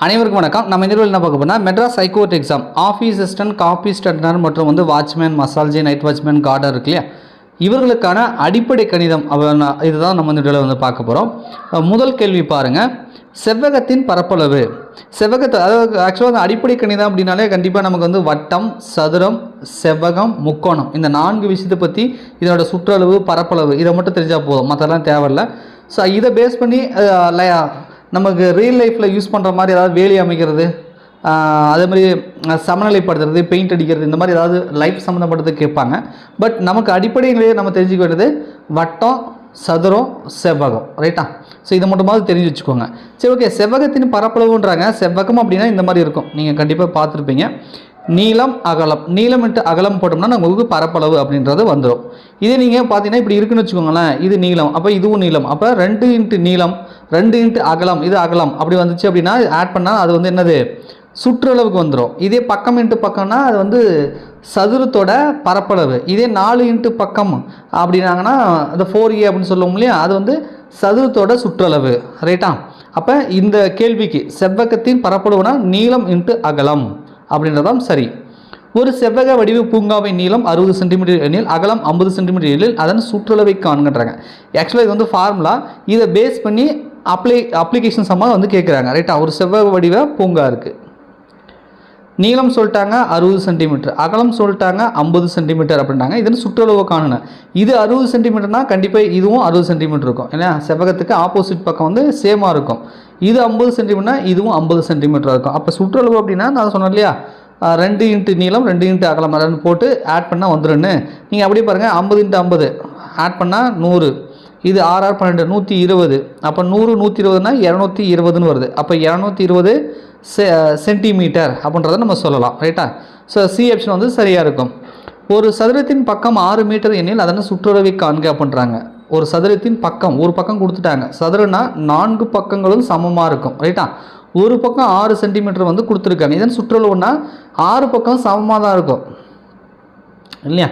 அனைவருக்கும் வணக்கம். நம்ம இந்த வீடியோவில் என்ன பார்க்க போனால் Madras high court exam office assistant, copyist attender மற்றும் வாட்ச்மேன், மசால்ஜி, நைட் வாட்ச்மேன், கார்டர் இருக்கு இல்லையா, இவர்களுக்கான அடிப்படை கணிதம் இதுதான் நம்ம இந்த வீடியோவில் பார்க்க போகிறோம். முதல் கேள்வி பாருங்கள். செவ்வகத்தின் பரப்பளவு. செவ்வகத்தை அதாவது ஆக்சுவலாக அடிப்படை கணிதம் அப்படின்னாலே கண்டிப்பாக நமக்கு வட்டம், சதுரம், செவ்வகம், முக்கோணம் இந்த 4 விஷயத்தை பற்றி இதனோட சுற்றளவு, பரப்பளவு இதை மட்டும் தெரிஞ்சால் போதும், மற்றெல்லாம் தேவையில்லை. ஸோ இதை பேஸ் பண்ணி நமக்கு ரியல் லைஃப்பில் யூஸ் பண்ணுற மாதிரி ஏதாவது வேலி அமைக்கிறது, அதே மாதிரி சமநிலைப்படுத்துறது, பெயிண்ட் அடிக்கிறது, இந்த மாதிரி ஏதாவது லைஃப் சம்மந்தப்பட்டது கேட்பாங்க. பட் நமக்கு அடிப்படையிலேயே நம்ம தெரிஞ்சுக்க வேண்டியது வட்டம், சதுரம், செவ்வகம், ரைட்டா? ஸோ இதை மட்டுமாவது தெரிஞ்சு வச்சுக்கோங்க. சரி, ஓகே. செவ்வகத்தின் பரப்பளவுன்றாங்க. செவ்வகம் அப்படின்னா இந்த மாதிரி இருக்கும், நீங்கள் கண்டிப்பாக பார்த்துருப்பீங்க. நீளம், அகலம், நீளம் இன்ட்டு அகலம் போட்டோம்னா நமக்கு பரப்பளவு அப்படின்றது வந்துடும். இதே நீங்கள் பார்த்தீங்கன்னா இப்படி இருக்குன்னு வச்சுக்கோங்களேன், இது நீளம், அப்போ இதுவும் நீளம், அப்போ 2 இன்ட்டு நீளம், 2 இன்ட்டு அகலம், இது அகலம் அப்படி வந்துச்சு அப்படின்னா ஆட் பண்ணால் அது என்னது, சுற்றளவுக்கு வந்துடும். இதே பக்கம் இன்ட்டு பக்கம்னா அது சதுரத்தோட பரப்பளவு. இதே 4 இன்ட்டு பக்கம் அப்படின்னாங்கன்னா அந்த 4A அப்படின்னு சொல்லுவோம் இல்லையா, அது சதுரத்தோட சுற்றளவு, ரைட்டா? அப்போ இந்த கேள்விக்கு செவ்வகத்தின் பரப்பளவுனா நீளம் இன்ட்டு அகலம் அப்படின்றதான் சரி. ஒரு செவ்வக வடிவ பூங்காவின் நீளம் 60 சென்டிமீட்டர் எனில் அகலம் 50 சென்டிமீட்டர் எனில் அதன் சுற்றளவை காண்கின்றாங்க. ஆக்சுவலாக இது ஃபார்முலா, இதை பேஸ் பண்ணி அப்ளிகேஷன் சம்மா கேட்குறாங்க, ரைட்டா? ஒரு செவ்வக வடிவ பூங்கா இருக்குது, நீளம் சொல்லிட்டாங்க 60 சென்டிமீட்டர், அகலம் சொல்லிட்டாங்க 50 சென்டிமீட்டர் அப்படின்றாங்க. இதன் சுற்றளவு காணணும். இது 60 சென்டிமீட்டர்னால் கண்டிப்பாக இதுவும் 60 சென்டிமீட்டர் இருக்கும் இல்லையா? செவ்வகத்துக்கு ஆப்போசிட் பக்கம் சேமாக இருக்கும். இது 50 சென்டிமீட்டர்னா இதுவும் 50 சென்டிமீட்டர் இருக்கும். அப்போ சுற்றளவு அப்படின்னா நான் சொன்னேன் இல்லையா, 2 இன்ட்டு நீளம் 2 இன்ட்டு அகலம் 2 போட்டு ஆட் பண்ணால் வந்துடுன்னு. நீங்கள் அப்படியே பாருங்கள், 50 இன்ட்டு 50 ஆட் பண்ணால் 100, இது 6 6 12 120, அப்போ 100 120னா 220ன்னு வருது. அப்போ 220 சென்டிமீட்டர் அப்படின்றத நம்ம சொல்லலாம், ரைட்டா? ஸோ சி ஆப்ஷன் சரியாக இருக்கும். ஒரு சதுரத்தின் பக்கம் 6 மீட்டர் எண்ணில் அதனை சுற்றளவை காண்க அப்படின்றாங்க. ஒரு சதுரத்தின் பக்கம், ஒரு பக்கம் கொடுத்துட்டாங்க, சதுரனா 4 பக்கங்களும் சமமாக இருக்கும், ரைட்டா? ஒரு பக்கம் 6 சென்டிமீட்டர் கொடுத்துருக்காங்க. இதன் சுற்றளவுன்னா 6 பக்கம் சமமாக தான் இருக்கும் இல்லையா?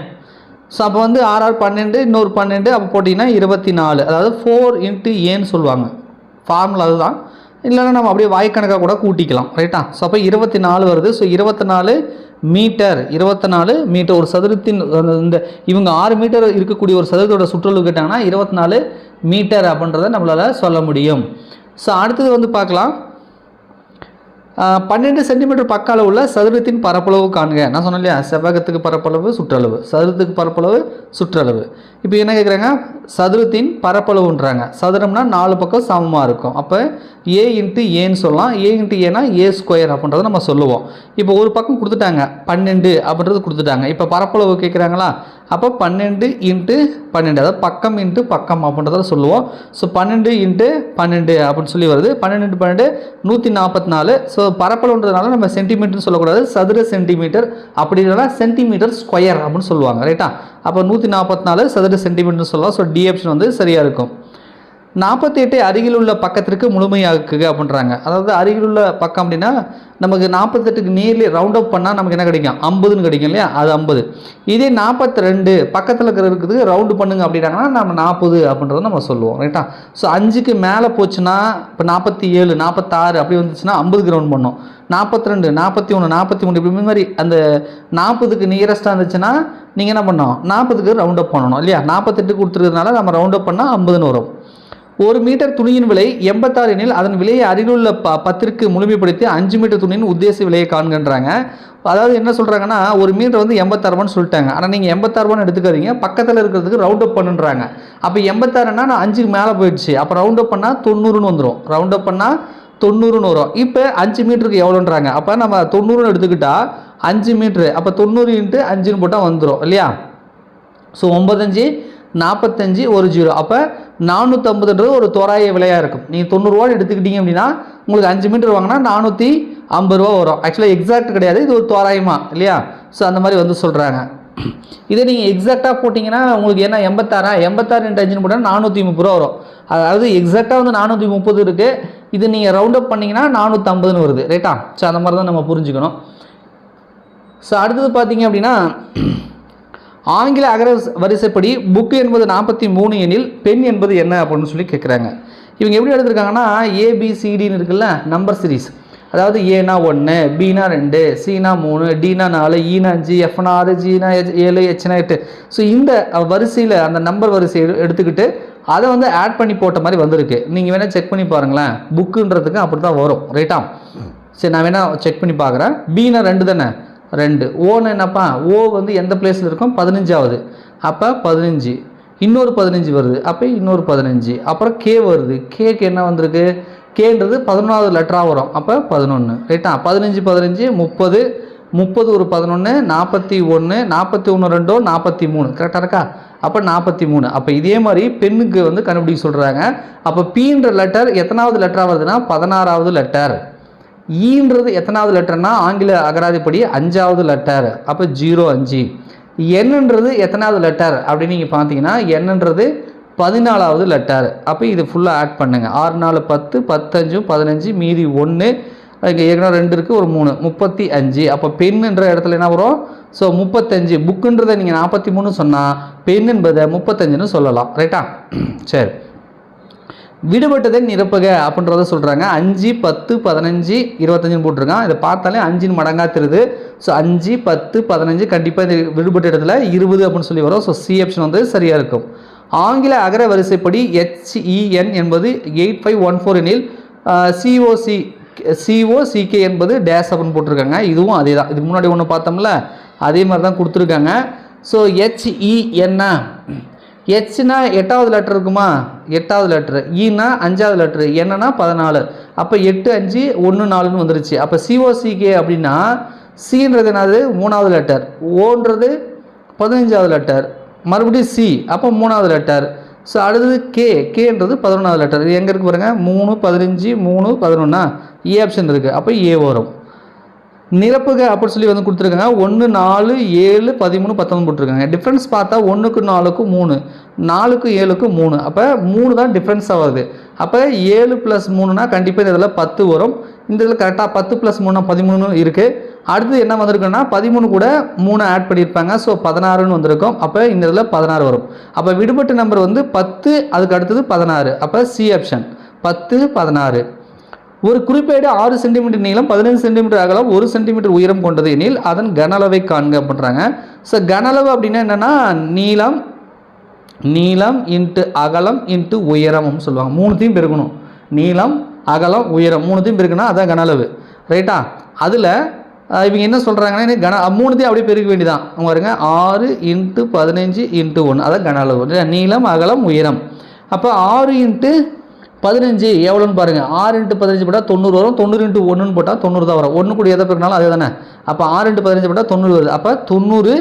ஸோ அப்போ 6 6 12, இன்னொரு 12, அப்போ போட்டிங்கன்னா 24, அதாவது 4 இன்ட்டு ஏன்னு சொல்லுவாங்க. ஃபார்முலா அதுதான், இல்லைன்னா நம்ம அப்படியே வாய்க்கணக்காக கூட கூட்டிக்கலாம், ரைட்டா? ஸோ அப்போ 24 வருது. So 24 metre, 24 metre. ஒரு சதுரத்தின் இவங்க 6 மீட்டர் இருக்கக்கூடிய ஒரு சதுரத்தோட சுற்றளவு கேட்டாங்கன்னா 24 மீட்டர் அப்படின்றத நம்மளால் சொல்ல முடியும். ஸோ அடுத்தது பார்க்கலாம். 12 சென்டிமீட்டர் பக்க அளவுள்ள சதுரத்தின் பரப்பளவு காண்க. நான் சொன்னேன் இல்லையா, செவ்வகத்துக்கு பரப்பளவு, சுற்றளவு, சதுரத்துக்கு பரப்பளவு, சுற்றளவு. இப்போ என்ன கேட்குறாங்க, சதுரத்தின் பரப்பளவுன்றாங்க. சதுரம்னா 4 பக்கம் சமமாக இருக்கும். அப்போ ஏ இன்ட்டு ஏன்னு சொல்லலாம். ஏ இன்ட்டு ஏனா ஏ ஸ்கொயர் அப்படின்றத நம்ம சொல்லுவோம். இப்போ ஒரு பக்கம் கொடுத்துட்டாங்க 12 அப்படின்றது கொடுத்துட்டாங்க. இப்போ பரப்பளவு கேட்குறாங்களா, அப்போ 12 இன்ட்டு 12, அதாவது பக்கம் இன்ட்டு பக்கம் அப்படின்றத சொல்லுவோம். ஸோ 12 இன்ட்டு 12 அப்படின்னு சொல்லி வருது. 12 இன்ட்டு 12 144. ஸோ பரப்பளவுன்றதுனால நம்ம சென்டிமீட்டர்னு சொல்லக்கூடாது, சதுர சென்டிமீட்டர், அப்படி இல்லைனா சென்டிமீட்டர் ஸ்கொயர் அப்படின்னு சொல்லுவாங்க, ரைட்டா? அப்போ 144 சதுர சென்டிமீட்டர்னு சொல்லலாம். ஸோ டி ஆப்ஷன் சரியாக இருக்கும். 48 அருகில் உள்ள பக்கத்திற்கு முழுமையாக்குக அப்படின்றாங்க. அதாவது அருகில் உள்ள பக்கம் அப்படின்னா நமக்கு 48க்கு நியர்லி ரவுண்ட் அப் பண்ணால் நமக்கு என்ன கிடைக்கும், 50ன்னு கிடைக்கும் இல்லையா, அது 50. இதே 42 பக்கத்தில் இருக்கிறதுக்கு ரவுண்டு பண்ணுங்க அப்படின்னாங்கன்னா நம்ம 40 அப்படின்றத நம்ம சொல்லுவோம், ரைட்டா? ஸோ 5க்கு மேலே போச்சுன்னா இப்போ 47 46 அப்படி வந்துச்சுன்னா 50க்கு ரவுண்ட் பண்ணோம். 42 41 43 இப்படி மாதிரி அந்த 40க்கு நியரஸ்ட்டாக இருந்துச்சுன்னா நீங்கள் என்ன பண்ணோம், 40க்கு ரவுண்ட் அப் பண்ணணும் இல்லையா? 48 கொடுத்துருக்கிறதுனால நம்ம ரவுண்ட் அப் பண்ணால் 50ன்னு வரும். 1 மீட்டர் துணியின் விலை 86 எனில் அதன் விலையை அருகிலுள்ள 10ற்கு முழுமைப்படுத்தி 5 மீட்டர் துணியின் உத்தேச விலையை காண்கின்றாங்க. அதாவது என்ன சொல்கிறாங்கன்னா, 1 மீட்டர் 86 ரூபான்னு சொல்லிட்டாங்க. ஆனால் நீங்கள் 86 ரூபான்னு எடுத்துக்காதீங்க, பக்கத்தில் இருக்கிறதுக்கு ரவுண்ட் அப் பண்ணுறாங்க. அப்போ 86னா நான் 5க்கு மேலே போயிடுச்சு, அப்போ ரவுண்ட் அப் பண்ணால் 90ன்னு வந்துடும். ரவுண்ட் அப் பண்ணால் 90ன்னு வரும். இப்போ 5 மீட்டருக்கு எவ்வளோன்றாங்க, அப்போ நம்ம 90ன்னு எடுத்துக்கிட்டால் 5 மீட்ரு, அப்போ 90 இன்ட்டு 5ன்னு போட்டால் வந்துடும் இல்லையா? ஸோ 9 45 1 0, அப்போ 450ன்றது ஒரு தோராய விலையாக இருக்கும். நீங்கள் 90 ரூபா எடுத்துக்கிட்டீங்க அப்படின்னா உங்களுக்கு 5 மீட்டர் வாங்கினா 450 ரூபா வரும். ஆக்சுவலாக எக்ஸாக்ட் கிடையாது, இது ஒரு தோராயமாக இல்லையா? ஸோ அந்த மாதிரி சொல்கிறாங்க. இதே நீங்கள் எக்ஸாக்டாக போட்டிங்கன்னா உங்களுக்கு என்ன 86 இன்ட்டு 5ன்னு போட்டால் 430 ரூபா வரும். அதாவது எக்ஸாக்டாக 430 இருக்குது. இது நீங்கள் ரவுண்ட் அப் பண்ணிங்கன்னா 450ன்னு வருது, ரைட்டா? ஸோ அந்த மாதிரி தான் நம்ம புரிஞ்சுக்கணும். ஸோ அடுத்தது பார்த்தீங்க அப்படின்னா ஆங்கில அகர வரிசைப்படி புக்கு என்பது 43 எனில் பெண் என்பது என்ன அப்படின்னு சொல்லி கேட்குறாங்க. இவங்க எப்படி எடுத்திருக்காங்கன்னா ஏபிசிடின்னு இருக்குல்ல, நம்பர் சீரிஸ், அதாவது ஏனா 1, பினா 2, சினா 3, டினா 4, ஈனா 5, எஃப்னா 6, ஜினா 7, ஹெச்னா 8. ஸோ இந்த வரிசையில் அந்த நம்பர் வரிசை எடுத்துக்கிட்டு அதை வந்து ஆட் பண்ணி போட்ட மாதிரி வந்திருக்கு. நீங்கள் வேணால் செக் பண்ணி பாருங்களேன், புக்குன்றதுக்கு அப்படி தான் வரும். ரைட்டா? சரி, நான் வேணால் செக் பண்ணி பார்க்குறேன். பினா 2 தானே, 2. ஓன்னு என்னப்பா, ஓ வந்து எந்த பிளேஸில் இருக்கும், 15ஆவது. அப்போ 15, இன்னொரு 15 வருது, அப்போ இன்னொரு 15. அப்புறம் கே வருது, கேக்கு என்ன வந்திருக்கு, கேன்றது 11ஆவது லெட்டராக வரும், அப்போ 11. ரைட்டா? 15 15 30, 30 ஒரு 11, 41, 41 2 43. கரெக்டாக இருக்கா? அப்போ 43. அப்போ இதே மாதிரி பெண்ணுக்கு வந்து கண்டுபிடிக்க சொல்கிறாங்க. அப்போ பீன்ற லெட்டர் எத்தனாவது லெட்டராக வருதுன்னா 16ஆவது லெட்டர். ஈன்றது எத்தனாவது லெட்டர்னா ஆங்கில அகராதிப்படி 5ஆவது லெட்டர், அப்போ 05. என்னன்றது எத்தனாவது லெட்டர் அப்படின்னு நீங்கள் பார்த்தீங்கன்னா என்னன்றது 14ஆவது லெட்டர். அப்போ இது ஃபுல்லாக ஆட் பண்ணுங்கள். 6 4 10, 10 5 15, மீதி 1, இங்கே ஏற்கனவே 2 இருக்குது, ஒரு 3, 35. அப்போ பெண்ணுன்ற இடத்துல என்ன வரும், ஸோ 35. புக்குன்றதை நீங்கள் 43 சொன்னால் பெண் என்பதை 35ன்னு சொல்லலாம். ரைட்டா? சரி, விடுபட்டதை நிரப்புக அப்படின்றத சொல்கிறாங்க. 5 10 15 25 போட்டிருக்கான். இதை பார்த்தாலே 5 மடங்காக தெரியுது. ஸோ 5 10 15 கண்டிப்பாக இந்த விடுபட்ட இடத்துல 20 அப்படின்னு சொல்லி வரும். ஸோ சி ஆப்ஷன் வந்து சரியாக இருக்கும். ஆங்கில அகர வரிசைப்படி HEN என்பது 8514 எனில் COCK என்பது டேஸ் அப்படின்னு போட்டிருக்காங்க. இதுவும் அதே தான், இதுக்கு முன்னாடி ஒன்று பார்த்தோம்ல அதே மாதிரி தான் கொடுத்துருக்காங்க. ஸோ HEN, ஹெச்னா 8ஆவது லெட்டர் இருக்குமா, 8ஆவது லெட்டர். ஈனா 5ஆவது லெட்டர், என்னன்னா 14. அப்போ 8 5 1 4ன்னு வந்துருச்சு. அப்போ COCK அப்படின்னா சின்றது என்னது, 3ஆவது லெட்டர். ஓன்றது 15ஆவது லெட்டர், மறுபடியும் சி, அப்போ 3ஆவது லெட்டர். ஸோ அடுத்தது கேன்றது 11ஆவது லெட்டர். இது எங்கே இருக்குது பாருங்கள், 3 15 3 11. ஏ ஆப்ஷன் இருக்குது, அப்போ ஏ வரும். நிரப்புக அப்படின்னு சொல்லி வந்து கொடுத்துருக்காங்க. 1 4 7 13 19 போட்டிருக்காங்க. டிஃப்ரென்ஸ் பார்த்தா 1க்கு 4க்கு 3, 4க்கு 7க்கு 3. அப்போ 3 தான் டிஃப்ரென்ஸ் ஆகுது. அப்போ 7 + 3னா கண்டிப்பாக இந்த இதில் 10 வரும். இந்த இதில் கரெக்டாக 10 + 3 13 இருக்குது. அடுத்து என்ன வந்திருக்குன்னா 13 கூட 3 ஆட் பண்ணியிருப்பாங்க. ஸோ 16ன்னு வந்திருக்கும். அப்போ இந்த இதில் 16 வரும். அப்போ விடுபட்ட நம்பர் வந்து 10, அதுக்கு அடுத்தது 16. அப்போ சி ஆப்ஷன் 10 16. ஒரு குறிப்பேடு 6 சென்டிமீட்டர் நீளம் 15 சென்டிமீட்டர் அகலம் 1 சென்டிமீட்டர் உயரம் கொண்டது எனில் அதன் கன அளவை காண்க அப்படின்றாங்க. ஸோ கன அளவு அப்படின்னா என்னென்னா நீளம் இன்ட்டு அகலம் இன்ட்டு உயரம்னு சொல்லுவாங்க. 3த்தையும் பெருக்கணும். நீளம் அகலம் உயரம் 3த்தையும் பெருக்கணும், அதான் கன அளவு. ரைட்டா? அதில் இவங்க என்ன சொல்கிறாங்கன்னா 3த்தையும் அப்படியே பெருக்க வேண்டியதான். அவங்க பாருங்க 6 × 15 × 1, அதான் கன அளவு. நீளம் அகலம் உயரம். அப்போ 6 × 15 எவ்வளோன்னு பாருங்கள். 6 × 15 போட்டால் 90 வரும். 90 × 1ன்னு போட்டால் 90 தான் வரும். 1 கூட எதை பெருக்கினாலும் அதே தானே. அப்போ 6 × 15 போட்டால் 90 வருது. அப்போ 90.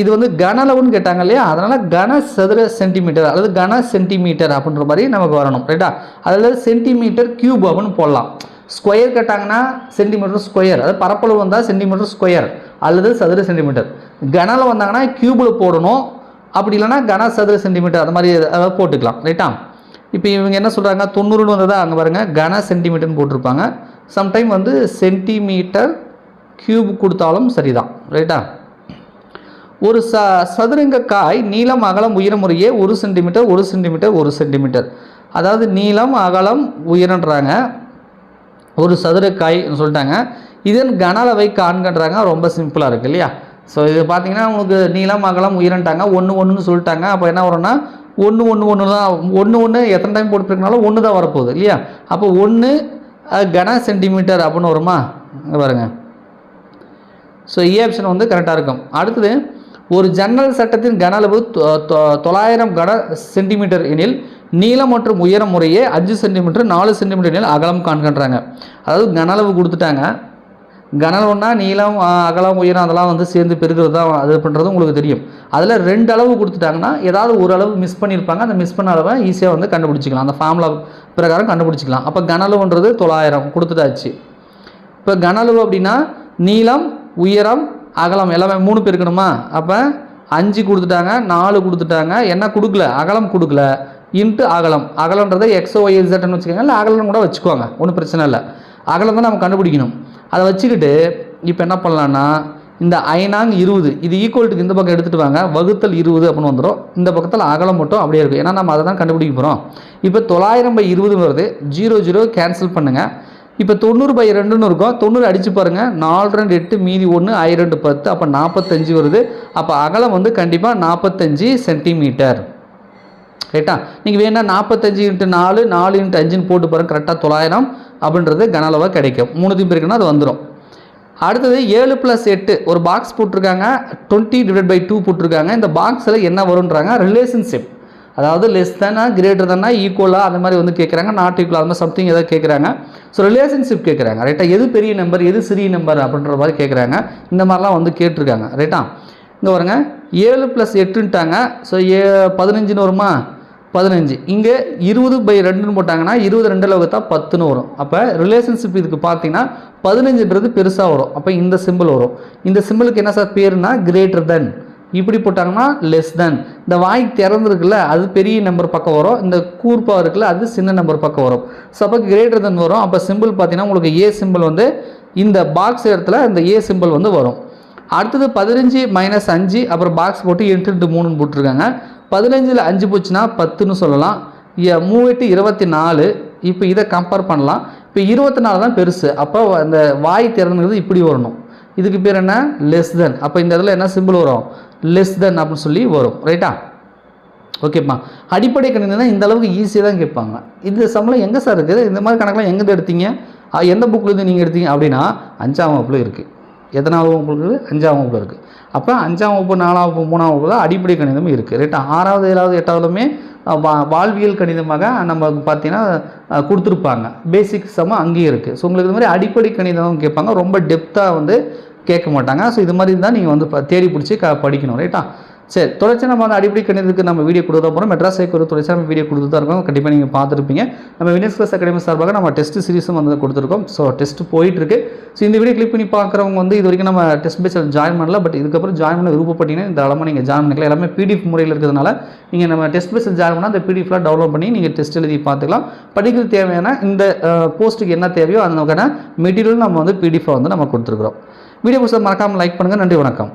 இது வந்து கன அளவுன்னு கேட்டாங்க இல்லையா, அதனால் கன சதுர சென்டிமீட்டர் அல்லது கன சென்டிமீட்டர் அப்படின்ற மாதிரி நமக்கு வரணும். ரைட்டா? அதில் சென்டிமீட்டர் கியூப் அப்படின்னு போடலாம். ஸ்கொயர் கேட்டாங்கன்னா சென்டிமீட்டர் ஸ்கொயர், அதாவது பரப்பளவு வந்தால் சென்டிமீட்டர் ஸ்கொயர் அல்லது சதுர சென்டிமீட்டர். கனல வந்தாங்கன்னா கியூபில் போடணும். அப்படி இல்லைனா கன சதுர சென்டிமீட்டர் அது மாதிரி அதாவது போட்டுக்கலாம். ரைட்டா? இப்போ இவங்க என்ன சொல்கிறாங்க, 90ன்னு வந்ததா அங்கே பாருங்கள் கன சென்டிமீட்டர்னு போட்டிருப்பாங்க. சம்டைம் வந்து சென்டிமீட்டர் கியூப் கொடுத்தாலும் சரிதான். ரைட்டா? ஒரு சதுரங்க காய் நீளம் அகலம் உயரம் முறையே 1 சென்டிமீட்டர் 1 சென்டிமீட்டர் 1 சென்டிமீட்டர். அதாவது நீளம் அகலம் உயரன்றாங்க. ஒரு சதுரக்காய் சொல்லிட்டாங்க. இதன் கன அளவை காண்கன்றாங்க. ரொம்ப சிம்பிளாக இருக்குது இல்லையா? ஸோ இது பார்த்தீங்கன்னா உங்களுக்கு நீளம் அகலம் உயரன்ட்டாங்க, 1 1ன்னு சொல்லிட்டாங்க. அப்போ என்ன வரும்னா 1 1 1 தான். 1 1 எத்தனை டைம் போட்டுருக்கனாலும் 1 தான் வரப்போகுது இல்லையா? அப்போ 1 கன சென்டிமீட்டர் அப்படின்னு வருமா, பாருங்க. ஸோ ஏ ஆப்ஷன் வந்து கரெக்டாக இருக்கும். அடுத்தது, ஒரு ஜன்னல் சட்டத்தின் கன அளவு 900 கன சென்டிமீட்டர் எனில் நீளம் மற்றும் உயரம் முறையே 5 சென்டிமீட்டர் 4 சென்டிமீட்டர் எனில் அகலம் காண்கின்றாங்க. அதாவது கன அளவு கொடுத்துட்டாங்க. கன அளவுன்னா நீளம் அகலம் உயரம் அதெல்லாம் வந்து சேர்ந்து பெருகிறது தான் அது பண்ணுறது உங்களுக்கு தெரியும். அதில் 2 அளவு கொடுத்துட்டாங்கன்னா ஏதாவது ஒரு அளவு மிஸ் பண்ணியிருப்பாங்க. அந்த மிஸ் பண்ண அளவை ஈஸியாக வந்து கண்டுபிடிச்சிக்கலாம். அந்த ஃபார்முலா பிரகாரம் கண்டுபிடிச்சிக்கலாம். அப்போ கன அளவுன்றது 900 கொடுத்துட்டாச்சு. இப்போ கன அளவு அப்படின்னா நீளம் உயரம் அகலம் எல்லாமே 3 பெருக்கணுமா? அப்போ 5 கொடுத்துட்டாங்க, 4 கொடுத்துட்டாங்க, என்ன கொடுக்கல, அகலம் கொடுக்கல. இன்ட்டு அகலம், அகலன்றதை XOYZன்னு வச்சுக்கோங்க, இல்லை அகலம் கூட வச்சுக்குவாங்க, ஒன்றும் பிரச்சனை இல்லை. அகலம் தான் நம்ம கண்டுபிடிக்கணும். அதை வச்சுக்கிட்டு இப்போ என்ன பண்ணலான்னா இந்த 5 இது ஈக்குவல்ட்டுக்கு இந்த பக்கம் எடுத்துகிட்டு வாங்க, வகுத்தல் 20 அப்படின்னு வந்துடும். இந்த பக்கத்தில் அகலம் மட்டும் அப்படியே இருக்கும். ஏன்னா நம்ம அதை தான் கண்டுபிடிக்க போகிறோம். இப்போ 900/20 வருது. 0 0 கேன்சல் பண்ணுங்கள். இப்போ 90/2ன்னு இருக்கும். 90 அடித்து பாருங்கள். 4 2 8 மீதி 1 I 2 10 அப்போ 45 வருது. அப்போ அகலம் வந்து கண்டிப்பாக 45 சென்டிமீட்டர். ரைட்டா? நீங்கள் வேணால் 45 × 4 4 × 5ன்னு போட்டு பாருங்கள். கரெக்டாக 900 அப்படின்றது கன அளவாக கிடைக்கும். 3 பிரிக்கணும் அது வந்துடும். அடுத்தது 7 + 8 ஒரு பாக்ஸ் போட்டிருக்காங்க. 20/2 போட்டிருக்காங்க. இந்த பாக்ஸில் என்ன வரும்ன்றாங்க ரிலேஷன்ஷிப், அதாவது லெஸ் தானா கிரேட்டர் தானா ஈக்குவலாக அந்த மாதிரி வந்து கேட்குறாங்க. நாட் ஈக்குவல் அது மாதிரி சம்திங் ஏதாவது கேட்குறாங்க. ஸோ ரிலேஷன்ஷிப் கேட்குறாங்க. ரைட்டா? எது பெரிய நம்பர் எது சிறிய நம்பர் அப்படின்ற மாதிரி கேட்குறாங்க. இந்த மாதிரிலாம் வந்து கேட்டிருக்காங்க. ரைட்டா? இங்கே வருங்க 7 + 8ன்ட்டாங்க. ஸோ 15ன்னு வருமா? 15. இங்கே 20/2ன்னு போட்டாங்கன்னா 20 2ல் வகுத்தா 10ன்னு வரும். அப்போ ரிலேஷன்ஷிப் இதுக்கு பார்த்தீங்கன்னா 15ன்றது பெருசாக வரும். அப்போ இந்த சிம்பிள் வரும். இந்த சிம்பிளுக்கு என்ன சார் பேருனா கிரேட்டர் தென். இப்படி போட்டாங்கன்னா லெஸ் தென். இந்த வாய் திறந்துருக்குல்ல அது பெரிய நம்பர் பக்கம் வரும். இந்த கூர்ப்பாக இருக்குல்ல அது சின்ன நம்பர் பக்கம் வரும். ஸோ அப்போ கிரேட்டர் தென் வரும். அப்போ சிம்பிள் பார்த்தீங்கன்னா உங்களுக்கு ஏ சிம்பிள் வந்து இந்த பாக்ஸ் இடத்துல இந்த ஏ சிம்பிள் வந்து வரும். அடுத்தது 15 - 5 அப்புறம் பாக்ஸ் போட்டு 8 × 3ன்னு போட்டிருக்காங்க. 15ல் 5 போச்சுன்னா 10ன்னு சொல்லலாம். 3 8 24. இப்போ இதை கம்பேர் பண்ணலாம். இப்போ 24 தான் பெருசு. அப்போ அந்த வாய் திறந்துங்கிறது இப்படி வரணும். இதுக்கு பேர் என்ன? Less than. அப்போ இந்த இடத்துல என்ன சிம்பிள் வரும்? லெஸ் தென் அப்படின்னு சொல்லி வரும். ரைட்டா? ஓகேப்பா. அடிப்படை கணிதம் இந்த அளவுக்கு ஈஸியாக தான் கேட்பாங்க. இந்த சம்பளம் எங்கே சார் இருக்குது? இந்த மாதிரி கணக்கெலாம் எங்கே எடுத்தீங்க? எந்த புக்கிலேருந்து நீங்கள் எடுத்தீங்க அப்படின்னா 5ஆம் வகுப்பில் இருக்குது. எத்தனாவது வகுப்பு இருக்குது? 5ஆம் வகுப்பு இருக்குது. அப்போ 5ஆம் வகுப்பு 4ஆம் வகுப்பு 3ஆம் வகுப்பு தான் அடிப்படை கணிதம் இருக்குது. ரைட்டா? 6வது 7வது 8வதுமே வாழ்வியல் கணிதமாக நம்ம பார்த்தீங்கன்னா கொடுத்துருப்பாங்க. பேசிக் சம அங்கேயும் இருக்குது. ஸோ உங்களுக்கு இது மாதிரி அடிப்படை கணிதம் கேட்பாங்க. ரொம்ப டெப்த்தாக வந்து கேட்க மாட்டாங்க. ஸோ இது மாதிரி தான் நீங்கள் வந்து தேடி பிடிச்சி படிக்கணும். ரைட்டா? சரி, தொடர்ச்சி நம்ம வந்து அடிப்படை கணிதத்துக்கு நம்ம வீடியோ கொடுத்தா போகிறோம். மெட்ராஸ் ஐகோர்ட் தொடர்ச்சி நம்ம வீடியோ கொடுத்து தான் இருக்கோம். கண்டிப்பாக நீங்கள் பார்த்துருப்பீங்க. நம்ம வினஸ் கிளாஸ் அகாடமி சார்பாக நம்ம டெஸ்ட் சீரிஸும் வந்து கொடுத்துருக்கோம். ஸோ டெஸ்ட் போயிட்டுருக்கு. ஸோ இந்த வீடியோ கிளிக் பண்ணி பார்க்குறவங்க வந்து இது வரைக்கும் நம்ம டெஸ்ட் பேஸில் ஜாயின் பண்ணல. பட் இதுக்கப்புறம் ஜாயின் பண்ண விருப்பப்பட்டீங்கன்னா இந்த அளமாக நீங்கள் ஜாயின் பண்ணிக்கலாம். எல்லாமே PDF முறையில் இருக்கிறதுனால நீங்கள் நம்ம டெஸ்ட் பேஸில் ஜாயின் பண்ணால் அந்த PDFலாம் டவுன்லோட் பண்ணி நீங்கள் டெஸ்ட் எழுதி பார்த்துக்கலாம். படிக்கிறது தேவையான இந்த போஸ்ட்டுக்கு என்ன தேவையோ அதுக்கான மெட்டீரியல் நம்ம வந்து PDF வந்து நம்ம கொடுத்துருக்குறோம். வீடியோ பிடிச்சா மறக்காமல் லைக் பண்ணுங்கள். நன்றி, வணக்கம்.